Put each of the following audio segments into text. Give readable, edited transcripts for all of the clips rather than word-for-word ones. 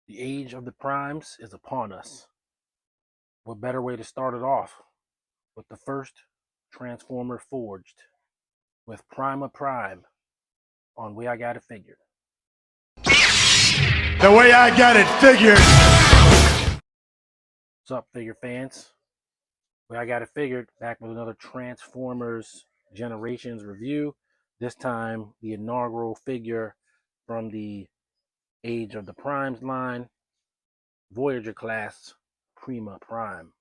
The age of the primes is upon us. What better way to start it off with the first Transformer forged with Prima Prime on Way I Got It Figured. The way I got it figured. What's up, figure fans? Way I Got It Figured, back with another Transformers Generations review. This time, the inaugural figure from the Age of the Primes line, Voyager class Prima Prime.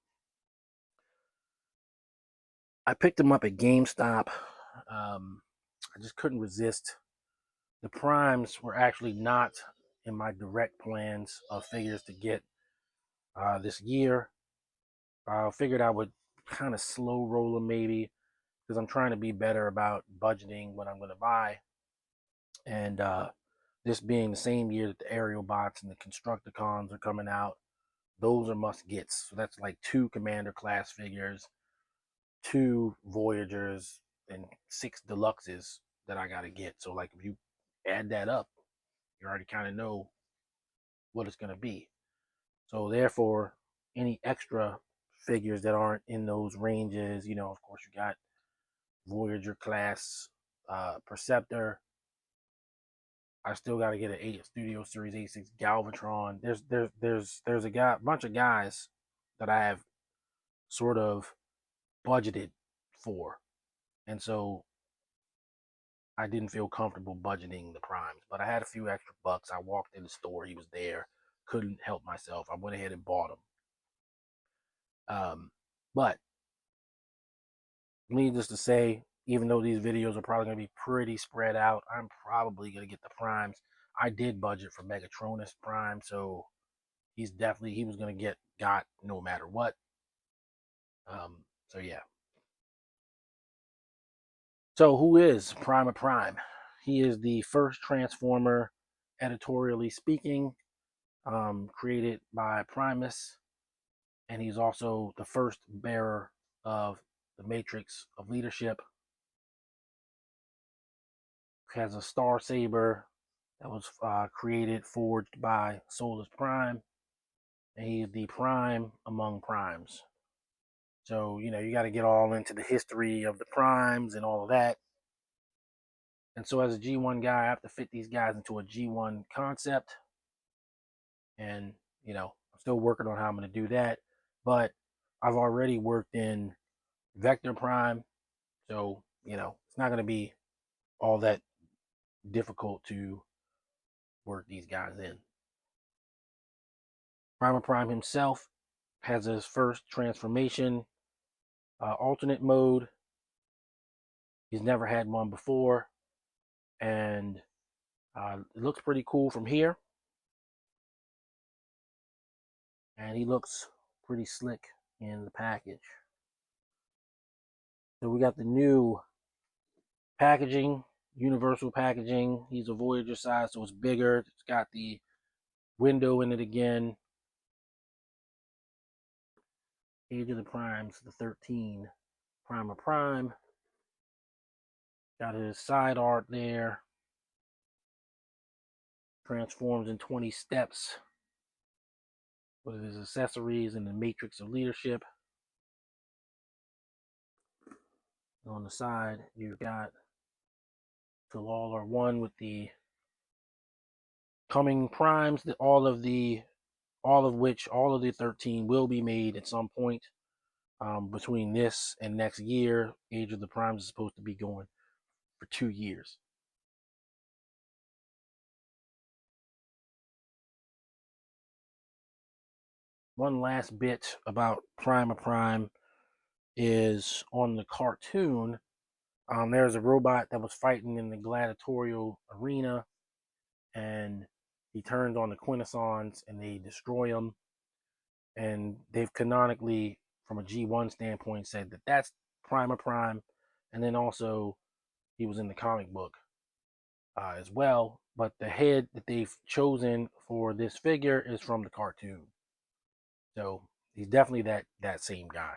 I picked them up at GameStop. I just couldn't resist. The primes were actually not in my direct plans of figures to get this year. I figured I would kind of slow roll them maybe, because I'm trying to be better about budgeting what I'm going to buy. And this being the same year that the Aerial Bots and the Constructicons are coming out, those are must gets. So that's like 2 Commander class figures, 2 Voyagers, and 6 Deluxes that I got to get. So like if you add that up, you already kind of know what it's going to be. So therefore, any extra figures that aren't in those ranges, of course you got Voyager class Perceptor. I still got to get a Studio Series A6 Galvatron. There's a bunch of guys that I have sort of budgeted for, and so I didn't feel comfortable budgeting the primes, but I had a few extra bucks. I walked in the store, he was there, couldn't help myself. I went ahead and bought them. But needless to say, even though these videos are probably going to be pretty spread out, I'm probably going to get the primes. I did budget for Megatronus Prime, so he was going to got no matter what. So yeah. So who is Prima Prime? He is the first Transformer, editorially speaking, created by Primus, and he's also the first bearer of the Matrix of Leadership. Has a Star Saber that was forged by Solus Prime, and he's the prime among primes. So, you got to get all into the history of the primes and all of that. And so as a G1 guy, I have to fit these guys into a G1 concept. And, I'm still working on how I'm going to do that. But I've already worked in Vector Prime. So, it's not going to be all that difficult to work these guys in. Prima Prime himself has his first transformation, alternate mode. He's never had one before, and it looks pretty cool from here. And he looks pretty slick in the package. So we got the new packaging, universal packaging. He's a Voyager size, so it's bigger. It's got the window in it again. Age of the Primes, the 13 Prima Prime. Got his side art there. Transforms in 20 steps with his accessories and the Matrix of Leadership. On the side, you've got till all are one with the coming primes. All of the 13 will be made at some point between this and next year. Age of the Primes is supposed to be going for 2 years. One last bit about Prima Prime is on the cartoon. There's a robot that was fighting in the gladiatorial arena, and he turns on the Quintessons and they destroy them. And they've canonically, from a G1 standpoint, said that that's Prima Prime. And then also, he was in the comic book as well. But the head that they've chosen for this figure is from the cartoon. So he's definitely that same guy.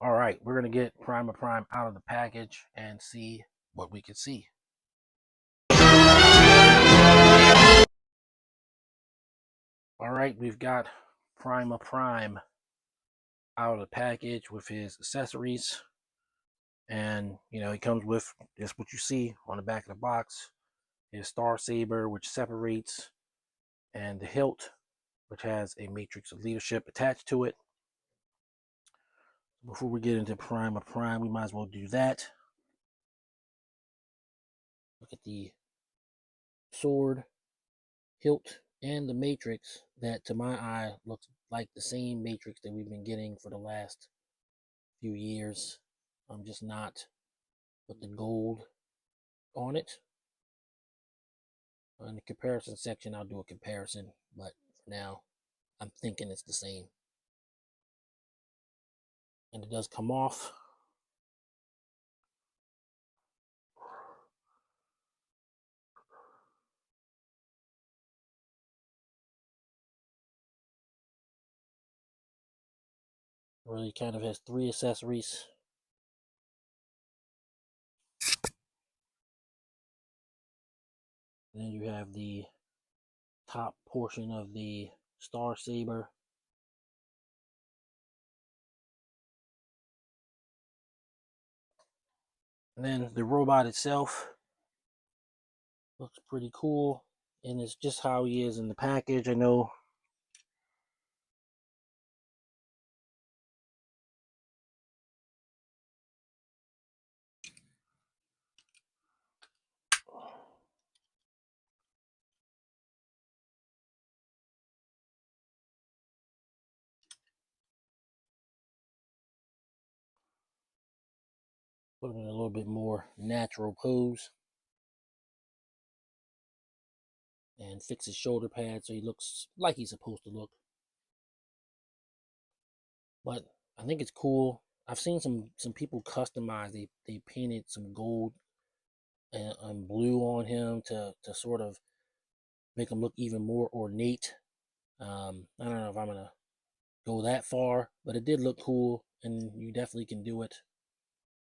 All right, we're going to get Prima Prime out of the package and see what we can see. All right, we've got Prima Prime out of the package with his accessories. And, he comes with just what you see on the back of the box. His Star Saber, which separates, and the hilt, which has a matrix of leadership attached to it. Before we get into Prima Prime, we might as well do that. Look at the sword, hilt, and the matrix that to my eye looks like the same matrix that we've been getting for the last few years. Just not with the gold on it. In the comparison section, I'll do a comparison, but for now, I'm thinking it's the same. And it does come off. Really kind of has three accessories. And then you have the top portion of the Star Saber. And then the robot itself looks pretty cool. And it's just how he is in the package. I know put him in a little bit more natural pose. And fix his shoulder pad so he looks like he's supposed to look. But I think it's cool. I've seen some people customize. They painted some gold and blue on him to sort of make him look even more ornate. I don't know if I'm gonna go that far, but it did look cool, and you definitely can do it.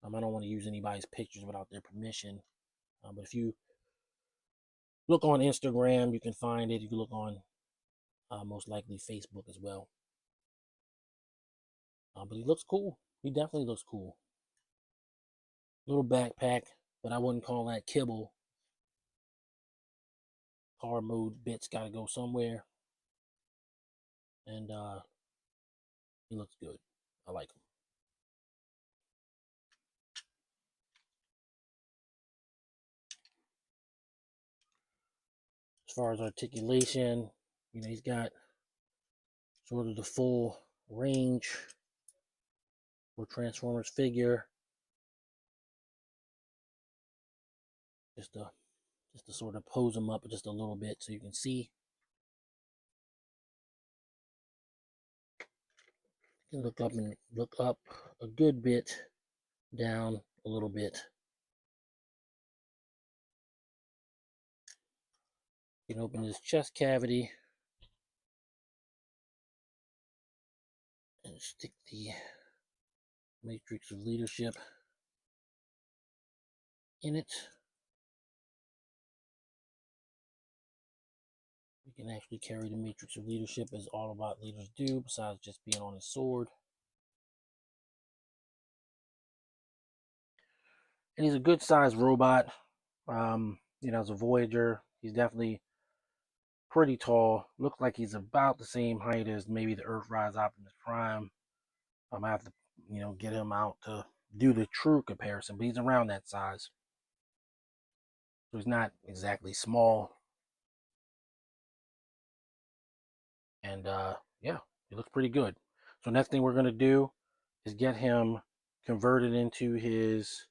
I don't want to use anybody's pictures without their permission. But if you look on Instagram, you can find it. You can look on most likely Facebook as well. But he looks cool. He definitely looks cool. Little backpack, but I wouldn't call that kibble. Hard mode bits got to go somewhere. And he looks good. I like him. As far as articulation, he's got sort of the full range for Transformers figure. Just to sort of pose him up just a little bit so you can see. You can look up a good bit, down a little bit. You can open his chest cavity and stick the matrix of leadership in it. You can actually carry the matrix of leadership as Autobot leaders do, besides just being on his sword. And he's a good sized robot. As a Voyager, he's definitely pretty tall. Looks like he's about the same height as maybe the Earthrise Optimus Prime. I have to, get him out to do the true comparison, but he's around that size. So he's not exactly small. And yeah, he looks pretty good. So next thing we're gonna do is get him converted into his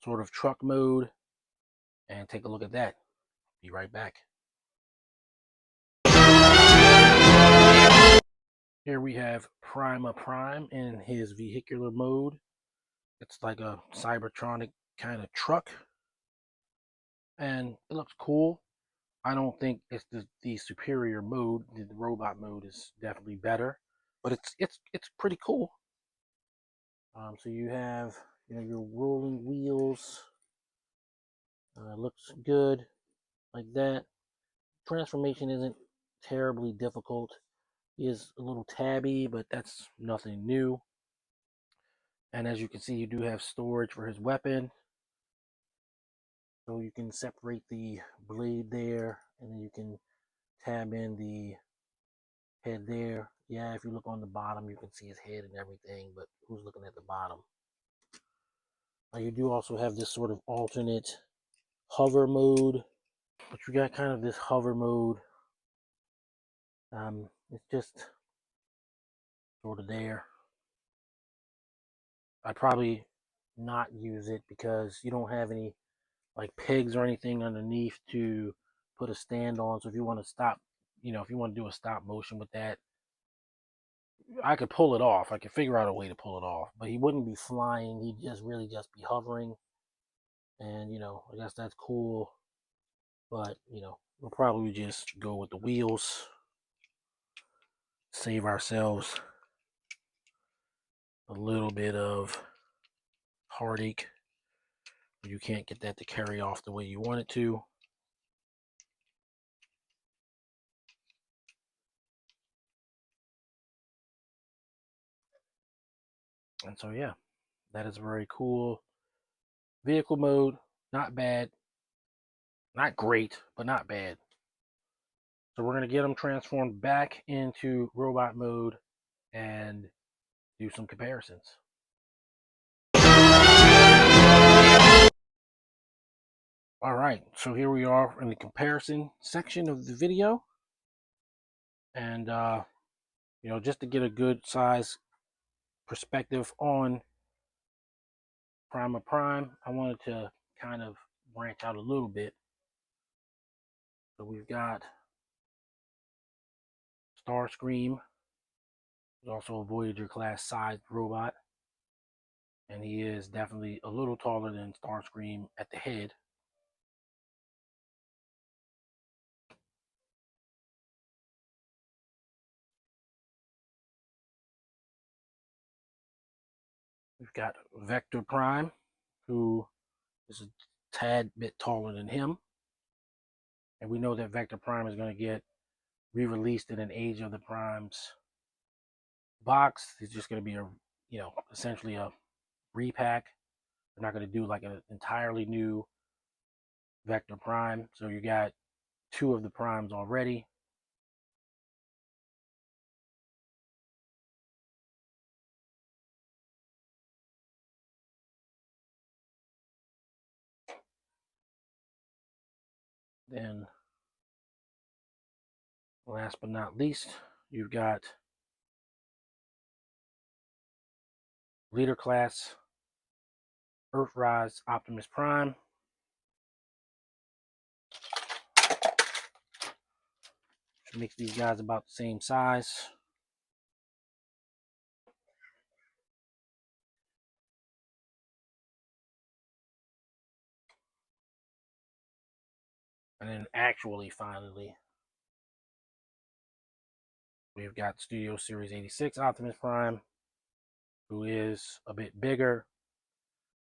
sort of truck mode and take a look at that. Be right back. Here we have Prima Prime in his vehicular mode. It's like a Cybertronic kind of truck. And it looks cool. I don't think it's the superior mode. The robot mode is definitely better, but it's pretty cool. So you have your rolling wheels. Looks good like that. Transformation isn't terribly difficult. He is a little tabby, but that's nothing new. And as you can see, you do have storage for his weapon. So you can separate the blade there, and then you can tab in the head there. Yeah, if you look on the bottom, you can see his head and everything, but who's looking at the bottom? Now you do also have this sort of alternate hover mode, but you got kind of this hover mode. It's just sort of there. I'd probably not use it because you don't have any like pegs or anything underneath to put a stand on. So if you want to stop, if you want to do a stop motion with that, I could pull it off. I could figure out a way to pull it off, but he wouldn't be flying. He'd just really just be hovering. And, I guess that's cool. But, we'll probably just go with the wheels, save ourselves a little bit of heartache. You can't get that to carry off the way you want it to. And so, yeah, that is very cool. Vehicle mode, not bad. Not great, but not bad. So we're going to get them transformed back into robot mode and do some comparisons. All right, so here we are in the comparison section of the video. And, just to get a good size perspective on Prima Prime, I wanted to kind of branch out a little bit. So we've got Starscream, who's also a Voyager class sized robot. And he is definitely a little taller than Starscream at the head. We've got Vector Prime, who is a tad bit taller than him. And we know that Vector Prime is going to get re-released in an Age of the Primes box. It's just going to be essentially a repack. They're not going to do like an entirely new Vector Prime. So you got two of the Primes already. Then, last but not least, you've got Leader Class Earthrise Optimus Prime. Which makes these guys about the same size. And then finally, we've got Studio Series 86 Optimus Prime, who is a bit bigger.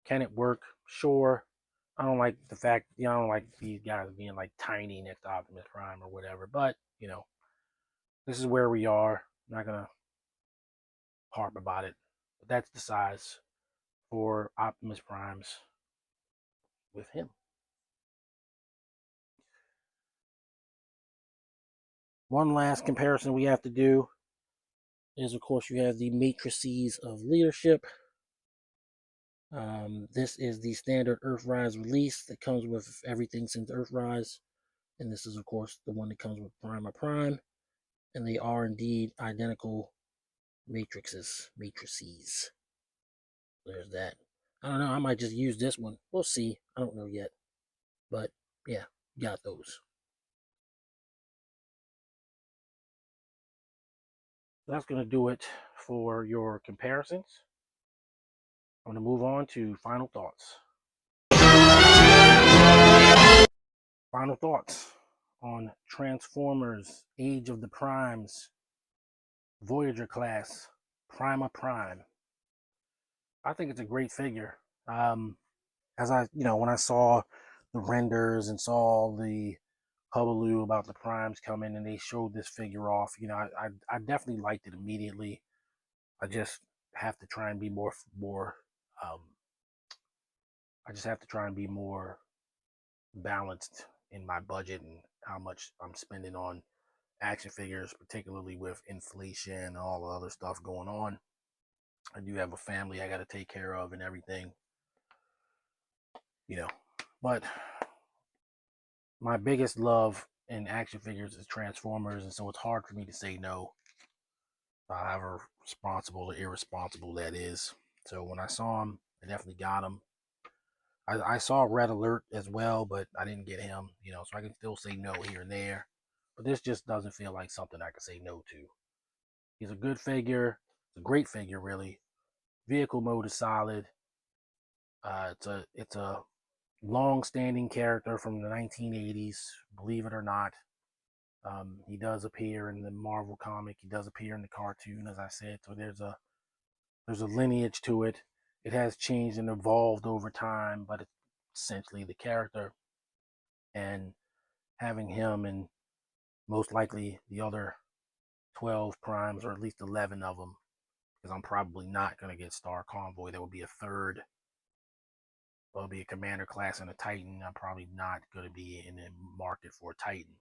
Can it work? Sure. I don't like the fact, I don't like these guys being like tiny next to Optimus Prime or whatever, but, this is where we are. I'm not going to harp about it. But that's the size for Optimus Primes with him. One last comparison we have to do is, of course, you have the matrices of leadership. This is the standard Earthrise release that comes with everything since Earthrise. And this is, of course, the one that comes with Prima Prime. And they are indeed identical matrices. There's that. I don't know. I might just use this one. We'll see. I don't know yet. But, yeah, got those. That's going to do it for your comparisons. I'm going to move on to final thoughts. Final thoughts on Transformers Age of the Primes Voyager class Prima Prime. I think it's a great figure. As I, when I saw the renders and saw the hullabaloo about the primes coming, and they showed this figure off. You know, I definitely liked it immediately. I just have to try and be more. Um, I just have to try and be more balanced in my budget and how much I'm spending on action figures, particularly with inflation and all the other stuff going on. I do have a family I got to take care of and everything, you know. But my biggest love in action figures is Transformers, and so it's hard for me to say no, however responsible or irresponsible that is. So when I saw him, I definitely got him. I saw Red Alert as well, but I didn't get him, you know, so I can still say no here and there. But this just doesn't feel like something I can say no to. He's a good figure. It's a great figure, really. Vehicle mode is solid. It's a long-standing character from the 1980s, believe it or not. He does appear in the Marvel comic. He does appear in the cartoon, as I said. So there's a lineage to it. It has changed and evolved over time, but it's essentially the character. And having him and most likely the other 12 primes, or at least 11 of them, because I'm probably not going to get Star Convoy. There will be a third. There'll be a Commander class and a Titan. I'm probably not going to be in the market for a Titan.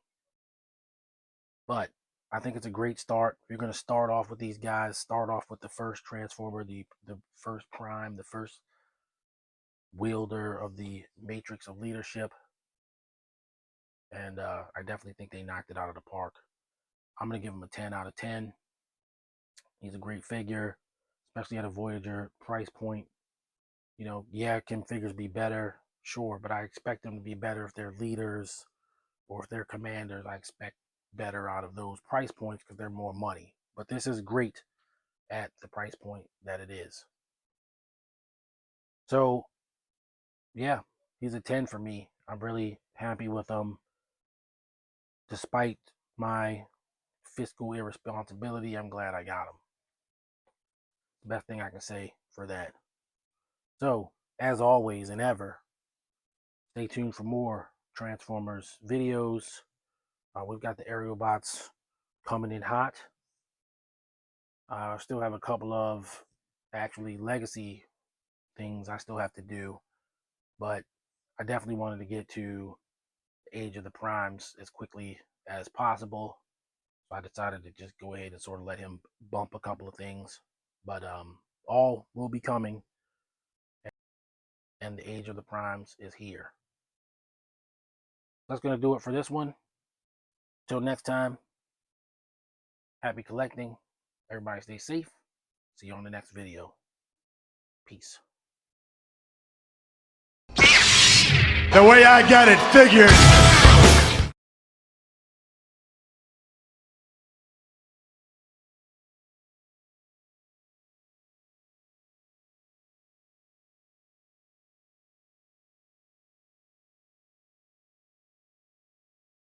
But I think it's a great start. You're going to start off with these guys. Start off with the first Transformer, the first Prime, the first wielder of the Matrix of Leadership. And I definitely think they knocked it out of the park. I'm going to give him a 10 out of 10. He's a great figure, especially at a Voyager price point. You know, yeah, can figures be better? Sure, but I expect them to be better if they're leaders or if they're commanders. I expect better out of those price points because they're more money. But this is great at the price point that it is. So, yeah, he's a 10 for me. I'm really happy with him. Despite my fiscal irresponsibility, I'm glad I got him. Best thing I can say for that. So, as always and ever, stay tuned for more Transformers videos. We've got the aerial bots coming in hot. I still have a couple of actually legacy things I still have to do, but I definitely wanted to get to the Age of the Primes as quickly as possible. So I decided to just go ahead and sort of let him bump a couple of things. But all will be coming, and the Age of the Primes is here. That's going to do it for this one. Till next time, happy collecting. Everybody stay safe. See you on the next video. Peace. The way I got it figured.